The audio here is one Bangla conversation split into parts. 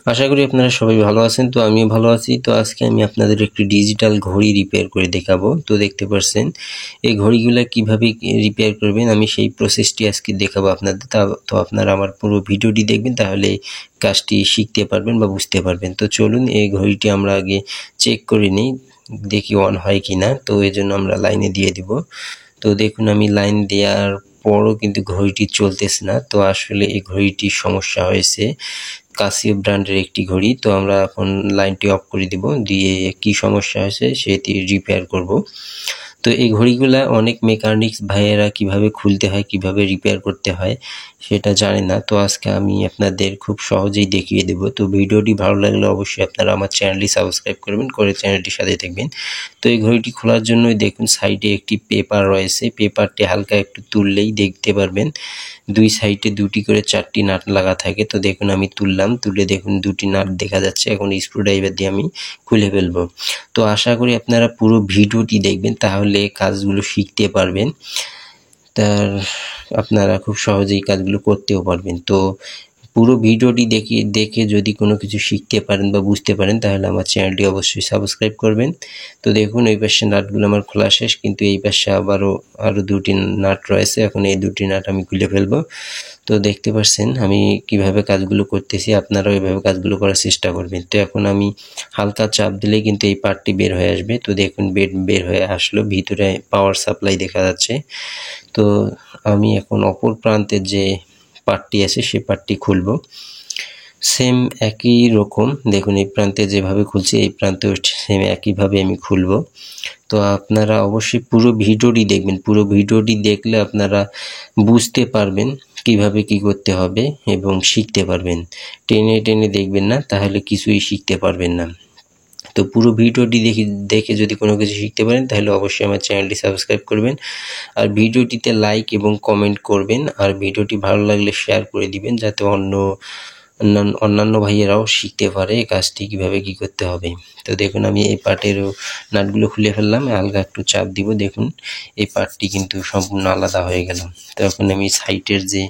আশা করি আপনারা সবাই ভালো আছেন। তো আমিও ভালো আছি। তো আজকে আমি আপনাদের একটি ডিজিটাল ঘড়ি রিপেয়ার করে দেখাবো। তো দেখতে পাচ্ছেন এই ঘড়িগুলা কিভাবে রিপেয়ার করবেন আমি সেই প্রসেসটি আজকে দেখাবো আপনাদের। তো আপনারা আমার পুরো ভিডিওটি দেখবেন, তাহলে কাজটি শিখতে পারবেন বা বুঝতে পারবেন। তো চলুন এই ঘড়িটি আমরা আগে চেক করে নিই, দেখি অন হয় কিনা। তো এই জন্য আমরা লাইনে দিয়ে দিব। তো দেখুন আমি লাইন দেওয়ার পরও কিন্তু ঘড়িটি চলতেছে না। তো আসলে এই ঘড়িটির সমস্যা হয়েছে, কাসিও ব্র্যান্ডের একটি ঘড়ি। তো আমরা এখন লাইনটি অফ করে দিব, দিয়ে কি সমস্যা হয়েছে সেটি রিপেয়ার করব। তো এই ঘড়িগুলা অনেক মেকানিক্স ভাইয়েরা কিভাবে খুলতে হয়, কিভাবে রিপেয়ার করতে হয় সেটা জানে না। তো আজকে আমি আপনাদের খুব সহজেই দেখিয়ে দেব। তো ভিডিওটি ভালো লাগলে অবশ্যই আপনারা আমার চ্যানেলটি সাবস্ক্রাইব করবেন, করে চ্যানেলটির সাথে থাকবেন। তো এই ঘড়িটি খোলার জন্য দেখুন সাইডে একটি পেপার রয়েছে, পেপারটি হালকা একটু তুললেই দেখতে পারবেন দুই সাইডে দুটি করে 4টি নাট লাগা থাকে। তো দেখুন আমি তুললাম, তুলে দেখুন দুটি নাট দেখা যাচ্ছে। এখন স্ক্রুড্রাইভার দিয়ে আমি খুলে ফেলবো। তো আশা করি আপনারা পুরো ভিডিওটি দেখবেন, তাহলে কাজগুলো শিখতে পারবেন। তার আপনারা খুব সহজেই কাজগুলো করতেও পারবেন। তো পুরো ভিডিওটি দেখে যদি কোনো কিছু শিখতে পারেন বা বুঝতে পারেন, তাহলে আমার চ্যানেলটি অবশ্যই সাবস্ক্রাইব করবেন। তো দেখুন এই পাশে নাটগুলো আমার খোলা শেষ, কিন্তু এই পাশে আরও দুটি নাট রয়েছে। এখন এই দুটি নাট আমি খুলে ফেলবো। তো দেখতে পাচ্ছেন আমি কিভাবে কাজগুলো করতেছি, আপনারাও এইভাবে কাজগুলো করার চেষ্টা করবেন। তো এখন আমি হালকা চাপ দিলেই কিন্তু এই পার্টটি বের হয়ে আসবে। তো দেখুন বের হয়ে আসলো, ভিতরে পাওয়ার সাপ্লাই দেখা যাচ্ছে। তো আমি এখন অপর প্রান্তের যে পার্টটি আছে সেই পার্টটি খুলবো। সেম একই রকম দেখুন এই প্রান্তে যেভাবে খুলছি এই প্রান্তেও সেম একইভাবে আমি খুলবো। তো আপনারা অবশ্যই পুরো ভিডিওটি দেখবেন, পুরো ভিডিওটি দেখলে আপনারা বুঝতে পারবেন কিভাবে কি করতে হবে এবং শিখতে পারবেন। টেনে টেনে দেখবেন না, তাহলে কিছুই শিখতে পারবেন না। তো পুরো ভিডিওটি দেখে যদি কোনো কিছু শিখতে পারেন, তাহলে অবশ্যই আমার চ্যানেলটি সাবস্ক্রাইব করবেন, আর ভিডিওটিতে লাইক এবং কমেন্ট করবেন, আর ভিডিওটি ভালো লাগলে শেয়ার করে দিবেন, যাতে অন্যান্য ভাইয়েরাও শিখতে পারে এই কাজটি কিভাবে কি করতে হবে। তো দেখুন আমি এই পার্টেরও নাটগুলো খুলে ফেললাম, হালকা একটু চাপ দিব, দেখুন এই পার্টটি কিন্তু সম্পূর্ণ আলাদা হয়ে গেল। তো এখন আমি সাইটের যে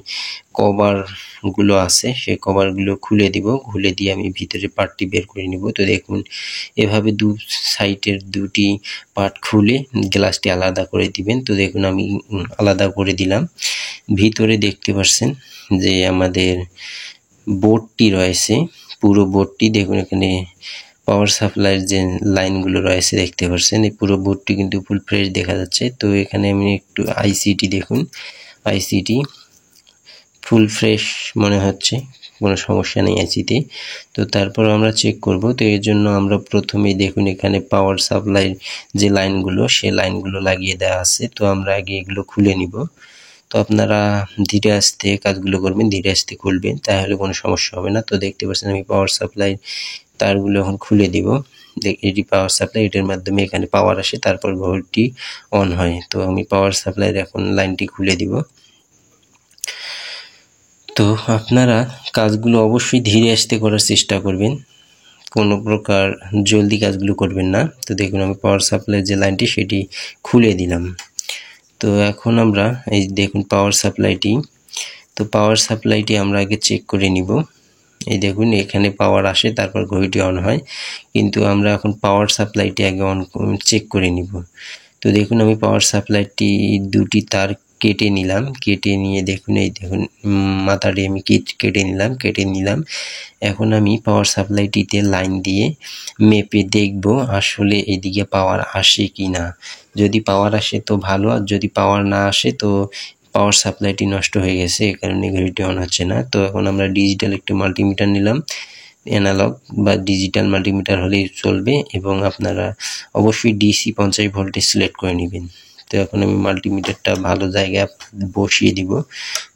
কভারগুলো আছে সেই কভারগুলো খুলে দিব, খুলে দিয়ে আমি ভিতরে পার্টটি বের করে নিব। তো দেখুন এভাবে দু সাইটের দুটি পার্ট খুলে গ্লাসটি আলাদা করে দিবেন। তো দেখুন আমি আলাদা করে দিলাম। ভিতরে দেখতে পাচ্ছেন যে আমাদের বোর্ডটি রয়েছে, পুরো বোর্ডটি দেখুন এখানে পাওয়ার সাপ্লাইয়ের যে লাইনগুলো রয়েছে দেখতে পাচ্ছেন, এই পুরো বোর্ডটি কিন্তু ফুল ফ্রেশ দেখা যাচ্ছে। তো এখানে আমি একটু আইসিটি দেখুন, আইসিটি ফুল ফ্রেশ মনে হচ্ছে, কোনো সমস্যা নেই আইসিতে। তো তারপর আমরা চেক করব। তো এর জন্য আমরা প্রথমেই দেখুন এখানে পাওয়ার সাপ্লাইয়ের যে লাইনগুলো সেই লাইনগুলো লাগিয়ে দেওয়া আছে। তো আমরা আগে এগুলো খুলে নিব। তো আপনারা ধীরে আস্তে কাজগুলো করবেন, ধীরে আস্তে খুলবেন, তাহলে কোনো সমস্যা হবে না। তো দেখতে পাচ্ছেন আমি পাওয়ার সাপ্লাই তারগুলো এখন খুলে দিব। এটি পাওয়ার সাপ্লাই, এটার মাধ্যমে এখানে পাওয়ার আসে, তারপর ঘরটি অন হয়। তো আমি পাওয়ার সাপ্লাইয়ের এখন লাইনটি খুলে দিব। তো আপনারা কাজগুলো অবশ্যই ধীরে আস্তে করার চেষ্টা করবেন, কোনো প্রকার জলদি কাজগুলো করবেন না। তো দেখুন আমি পাওয়ার সাপ্লাইয়ের যে লাইনটি সেটি খুলে দিলাম। তো এখন আমরা এই দেখুন পাওয়ার সাপ্লাইটি, তো পাওয়ার সাপ্লাইটি আমরা আগে চেক করে নিব। এই দেখুন এখানে পাওয়ার আসে, তারপর ঘড়িটি অন হয়, কিন্তু আমরা এখন পাওয়ার সাপ্লাইটি আগে চেক করে নিব। তো দেখুন আমি পাওয়ার সাপ্লাইটি দুটি তার কেটে নিলাম, কেটে নিয়ে দেখুন এই দেখুন মাথাটি আমি কেটে নিলাম। এখন আমি পাওয়ার সাপ্লাইটিতে লাইন দিয়ে মেপে দেখব আসলে এদিকে পাওয়ার আসে কি না। যদি পাওয়ার আসে তো ভালো, আর যদি পাওয়ার না আসে তো পাওয়ার সাপ্লাইটি নষ্ট হয়ে গেছে, এই কারণে ঘড়িটি অন হচ্ছে না। তো এখন আমরা ডিজিটাল একটি মাল্টিমিটার নিলাম, অ্যানালগ বা ডিজিটাল মাল্টিমিটার হলেই চলবে, এবং আপনারা অবশ্যই ডিসি 50 ভোল্টে সিলেক্ট করে নেবেন। তো এখন আমি মাল্টিমিটারটা ভালো জায়গায় বসিয়ে দিব,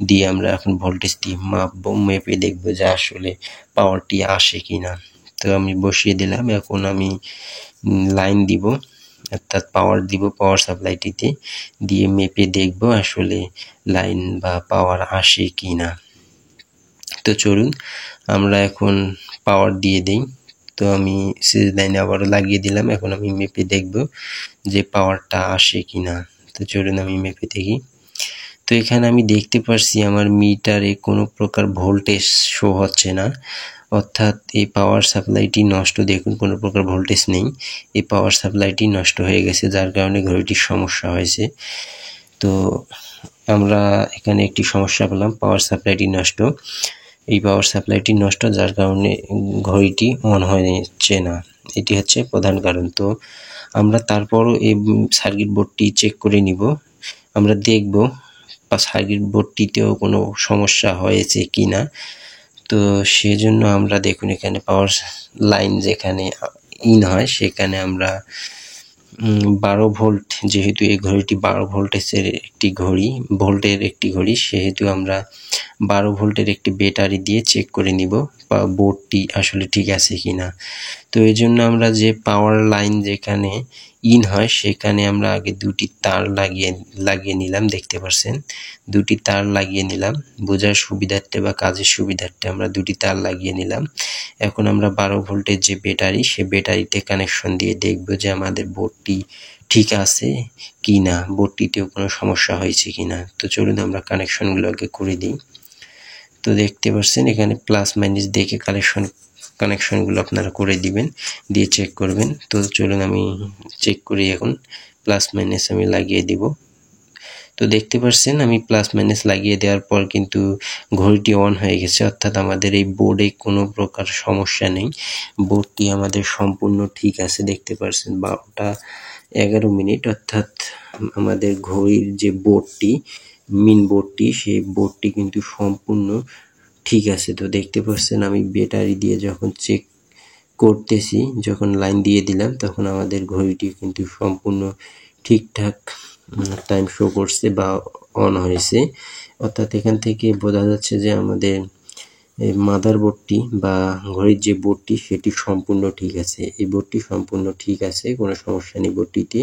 দিয়ে আমরা এখন ভোল্টেজটি মাপবো, মেপে দেখবো যে আসলে পাওয়ারটি আসে কি না। তো আমি বসিয়ে দিলাম, এখন আমি লাইন দিব, অর্থাৎ পাওয়ার দিব পাওয়ার সাপ্লাইটিতে, দিয়ে মেপে দেখব আসলে লাইন বা পাওয়ার আসে কি না। তো চলুন আমরা এখন পাওয়ার দিয়ে দেই। তো আমি সিরিজ লাইনে আবারও লাগিয়ে দিলাম, এখন আমি মেপে দেখব যে পাওয়ারটা আসে কি না। তো চলুন আমি মেপে দেখি। তো এখানে আমি দেখতে পাচ্ছি আমার মিটারে কোনো প্রকার ভোল্টেজ শো হচ্ছে না, অর্থাৎ এই পাওয়ার সাপ্লাইটি নষ্ট, দেখুন কোনো প্রকার ভোল্টেজ নেই, এই পাওয়ার সাপ্লাইটি নষ্ট হয়ে গেছে, যার কারণে ঘড়িটির সমস্যা হয়েছে। তো আমরা এখানে একটি সমস্যা পেলাম, পাওয়ার সাপ্লাইটি নষ্ট। এই পাওয়ার সাপ্লাইটি নষ্ট, যার কারণে ঘড়িটি অন হচ্ছে না, এটি হচ্ছে প্রধান কারণ। তো আমরা তারপরও এই সার্কিট বোর্ডটি চেক করে নিব, আমরা দেখব বা সার্কিট বোর্ডটিতেও কোনো সমস্যা হয়েছে কিনা। তো সেজন্য আমরা দেখুন এখানে পাওয়ার লাইন যেখানে ইন হয় সেখানে আমরা 12 ভোল্ট, যেহেতু এই ঘড়িটি 12 ভোল্টের একটি ঘড়ি, সেহেতু আমরা 12 ভোল্টের একটি ব্যাটারি দিয়ে চেক করে নিব বা বোর্ডটি আসলে ঠিক আছে কিনা। তো এই জন্য আমরা যে পাওয়ার লাইন যেখানে ইন হয় সেখানে আমরা আগে দুটি তার লাগিয়ে নিলাম, দেখতে পাচ্ছেন দুটি তার লাগিয়ে নিলাম, বোঝার সুবিধার্থে বা কাজের সুবিধার্থে আমরা দুটি তার লাগিয়ে নিলাম। এখন আমরা 12 ভোল্টের যে ব্যাটারি, সে ব্যাটারিতে কানেকশন দিয়ে দেখব যে আমাদের বোর্ডটি ঠিক আছে কি না, বোর্ডটিতেও কোনো সমস্যা হয়েছে কিনা। তো চলুন আমরা কানেকশনগুলোকে করে দিই। তো দেখতে পাচ্ছেন এখানে প্লাস মাইনাস দেখে কানেকশনগুলো আপনারা করে দিবেন, দিয়ে চেক করবেন। তো চলুন আমি চেক করি, এখন প্লাস মাইনাস আমি লাগিয়ে দিব। তো দেখতে পাচ্ছেন আমি প্লাস মাইনাস লাগিয়ে দেওয়ার পর কিন্তু ঘড়িটি অন হয়ে গেছে, অর্থাৎ আমাদের এই বোর্ডে কোনো প্রকার সমস্যা নেই, বোর্ডটি আমাদের সম্পূর্ণ ঠিক আছে। দেখতে পাচ্ছেন 12টা 11 মিনিট, অর্থাৎ আমাদের ঘড়ির যে বোর্ডটি, মেইন বোর্ডটি, সেই বোর্ডটি কিন্তু সম্পূর্ণ ঠিক আছে। তো দেখতে পাচ্ছেন আমি ব্যাটারি দিয়ে যখন চেক করতেছি, যখন লাইন দিয়ে দিলাম, তখন আমাদের ঘড়িটি কিন্তু সম্পূর্ণ ঠিকঠাক টাইম শো করছে বা অন হয়েছে। অর্থাৎ এখান থেকে বোঝা যাচ্ছে যে আমাদের মাদার বোর্ডটি বা ঘড়ির যে বোর্ডটি সেটি সম্পূর্ণ ঠিক আছে, এই বোর্ডটি সম্পূর্ণ ঠিক আছে, কোনো সমস্যা নেই বোর্ডটিতে।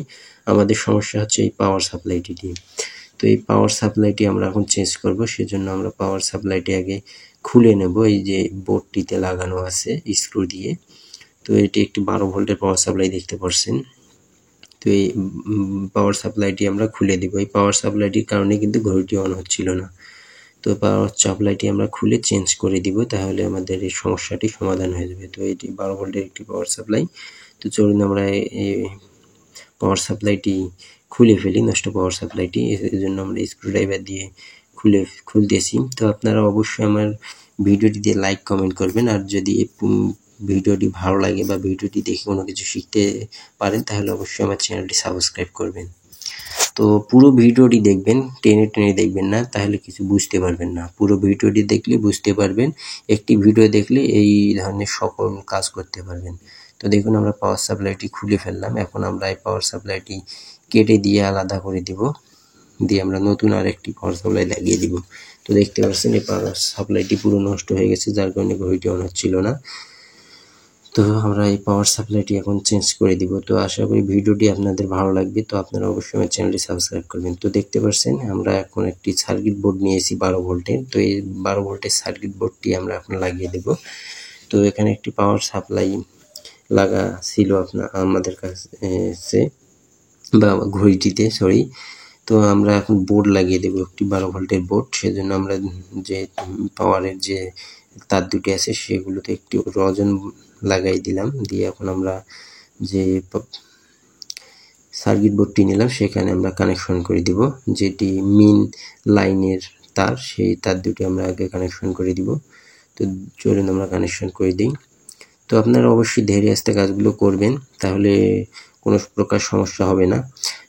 আমাদের সমস্যা হচ্ছে এই পাওয়ার সাপ্লাইটি। তো এই পাওয়ার সাপ্লাইটি আমরা এখন চেঞ্জ করব, সেজন্য আমরা পাওয়ার সাপ্লাইটি আগে খুলে নেব, এই যে বোর্ডটিতে লাগানো আছে স্ক্রু দিয়ে। তো এটি একটি 12 ভোল্টের পাওয়ার সাপ্লাই, দেখতে পাচ্ছেন। তো এই পাওয়ার সাপ্লাইটি আমরা খুলে দিব, এই পাওয়ার সাপ্লাইটির কারণে কিন্তু ঘড়িটি অন হচ্ছিল না। তো পাওয়ার সাপ্লাইটি আমরা খুলে চেঞ্জ করে দিব, তাহলে আমাদের এই সমস্যাটি সমাধান হয়ে যাবে। তো এটি 12 ভোল্টের একটি পাওয়ার সাপ্লাই। তো চলুন আমরা এই পাওয়ার সাপ্লাইটি খুলে ফেলি, নষ্ট পাওয়ার সাপ্লাইটি। এর জন্য আমরা স্ক্রুড্রাইভার দিয়ে খুলতেছি। তো আপনারা অবশ্যই আমার ভিডিওটিতে লাইক কমেন্ট করবেন, আর যদি ভিডিওটি ভালো লাগে বা ভিডিওটি দেখে কোনো কিছু শিখতে পারেন, তাহলে অবশ্যই আমার চ্যানেলটি সাবস্ক্রাইব করবেন। তো পুরো ভিডিওটি দেখবেন, টেনে টেনে দেখবেন না, তাহলে কিছু বুঝতে পারবেন না। পুরো ভিডিওটি দেখলে বুঝতে পারবেন, একটি ভিডিও দেখলে এই ধরনের সকল কাজ করতে পারবেন। তো দেখুন আমরা পাওয়ার সাপ্লাইটি খুলে ফেললাম, এখন আমরা এই পাওয়ার সাপ্লাইটি কেটে দিয়ে আলাদা করে দিব, দিয়ে আমরা নতুন আরেকটি পাওয়ার সাপ্লাই লাগিয়ে দিব। তো দেখতে পাচ্ছেন এই পাওয়ার সাপ্লাইটি পুরো নষ্ট হয়ে গেছে, যার কারণে ঘড়িটি অন হচ্ছিল না। তো আমরা এই পাওয়ার সাপ্লাইটি এখন চেঞ্জ করে দিব। তো আশা করি ভিডিওটি আপনাদের ভালো লাগবে, তো আপনারা অবশ্যই আমার চ্যানেলটি সাবস্ক্রাইব করবেন। তো দেখতে পাচ্ছেন আমরা এখন একটি সার্কিট বোর্ড নিয়েছি 12 ভোল্টের। তো এই 12 ভোল্টের সার্কিট বোর্ডটি আমরা এখন লাগিয়ে দেব। তো এখানে একটি পাওয়ার সাপ্লাই লাগা ছিল আমাদের কাছে বা ঘড়িটিতে, তো আমরা এখন বোর্ড লাগিয়ে দেব, একটি 12 ভোল্টের বোর্ড। সেজন্য আমরা যে পাওয়ারের যে তার দুটি আছে সেগুলোতে একটি রজন লাগাই দিলাম, দিয়ে এখন আমরা যে সার্কিট বোর্ডটি নিলাম সেখানে আমরা কানেকশন করে দিব, যেটি মেইন লাইনের তার, সেই তার দুটি আমরা আগে কানেকশন করে দিব। তো চলুন আমরা কানেকশন করে দিই। তো আপনারা অবশ্যই ধীরে আস্তে কাজগুলো করবেন, তাহলে কোনো প্রকার সমস্যা হবে না।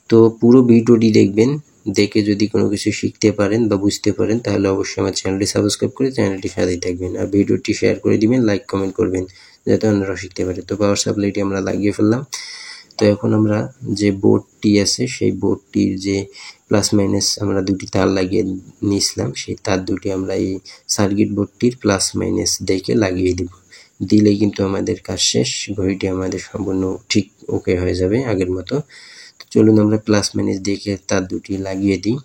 তো পুরো ভিডিওটি দেখবেন, দেখে যদি কোনো কিছু শিখতে পারেন বা বুঝতে পারেন, তাহলে অবশ্যই আমার চ্যানেলটি সাবস্ক্রাইব করে চ্যানেলটির সাথেই থাকবেন, আর ভিডিওটি শেয়ার করে দিবেন, লাইক কমেন্ট করবেন, যাতে অন্যরা শিখতে পারে। তো পাওয়ার সাপ্লাইটি আমরা লাগিয়ে ফেললাম। তো এখন আমরা যে বোর্ডটি আছে সেই বোর্ডটির যে প্লাস মাইনাস আমরা দুটি তার লাগিয়ে নিয়েছিলাম, সেই তার দুটি আমরা এই সার্কিট বোর্ডটির প্লাস মাইনাস দেখে লাগিয়ে দিব, দিলেই কিন্তু আমাদের কাজ শেষ, ঘড়িটি আমাদের সম্পূর্ণ ঠিক ওকে হয়ে যাবে আগের মতো। তো চলুন আমরা প্লাস মাইনাস দেখে তার দুটি লাগিয়ে দিই।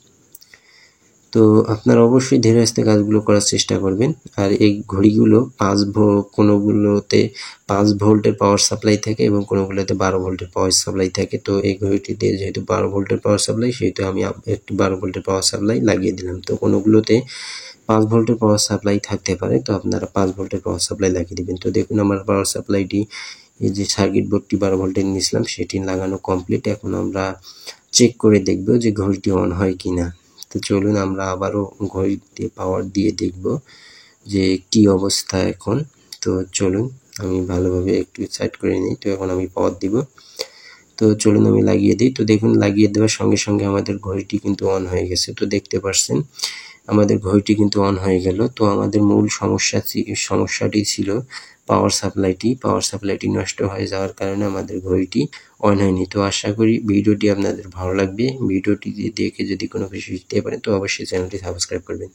তো আপনারা অবশ্যই ধীরে আস্তে কাজগুলো করার চেষ্টা করবেন। আর এই ঘড়িগুলো কোনোগুলোতে 5 ভোল্টের পাওয়ার সাপ্লাই থাকে এবং কোনোগুলোতে 12 ভোল্টের পাওয়ার সাপ্লাই থাকে। তো এই ঘড়িটিতে যেহেতু 12 ভোল্টের পাওয়ার সাপ্লাই, সেহেতু আমি একটি 12 ভোল্টের পাওয়ার সাপ্লাই লাগিয়ে দিলাম। তো কোনোগুলোতে 5 ভোল্টের পাওয়ার সাপ্লাই থাকতে পারে, তো আপনারা 5 ভোল্টের পাওয়ার সাপ্লাই লাগিয়ে দিবেন। তো দেখুন আমার পাওয়ার সাপ্লাইটি, এই যে সার্কিট বোর্ডটি 12 ভোল্টের নিয়েছিলাম সেটি লাগানো কমপ্লিট। এখন আমরা চেক করে দেখব যে ঘড়িটি অন হয় কিনা। তো চলুন আমরা আবারও ঘড়িতে পাওয়ার দিয়ে দেখব যে কি অবস্থা এখন। তো চলুন আমি ভালোভাবে একটু সেট করে নিই। তো এখন আমি পাওয়ার দিব। তো চলুন আমি লাগিয়ে দিই। তো দেখুন লাগিয়ে দেওয়ার সঙ্গে সঙ্গে আমাদের ঘড়িটি কিন্তু অন হয়ে গেছে। তো দেখতে পাচ্ছেন আমাদের ঘড়িটি কিন্তু অন হয়ে গেল। তো আমাদের মূল সমস্যাটি ছিল পাওয়ার সাপ্লাইটি নষ্ট হয়ে যাওয়ার কারণে আমাদের ঘড়িটি অন হয়নি। তো আশা করি ভিডিওটি আপনাদের ভালো লাগবে। ভিডিওটি দেখে যদি কোনো কিছু শিখতে পারেন তো অবশ্যই চ্যানেলটি সাবস্ক্রাইব করবেন।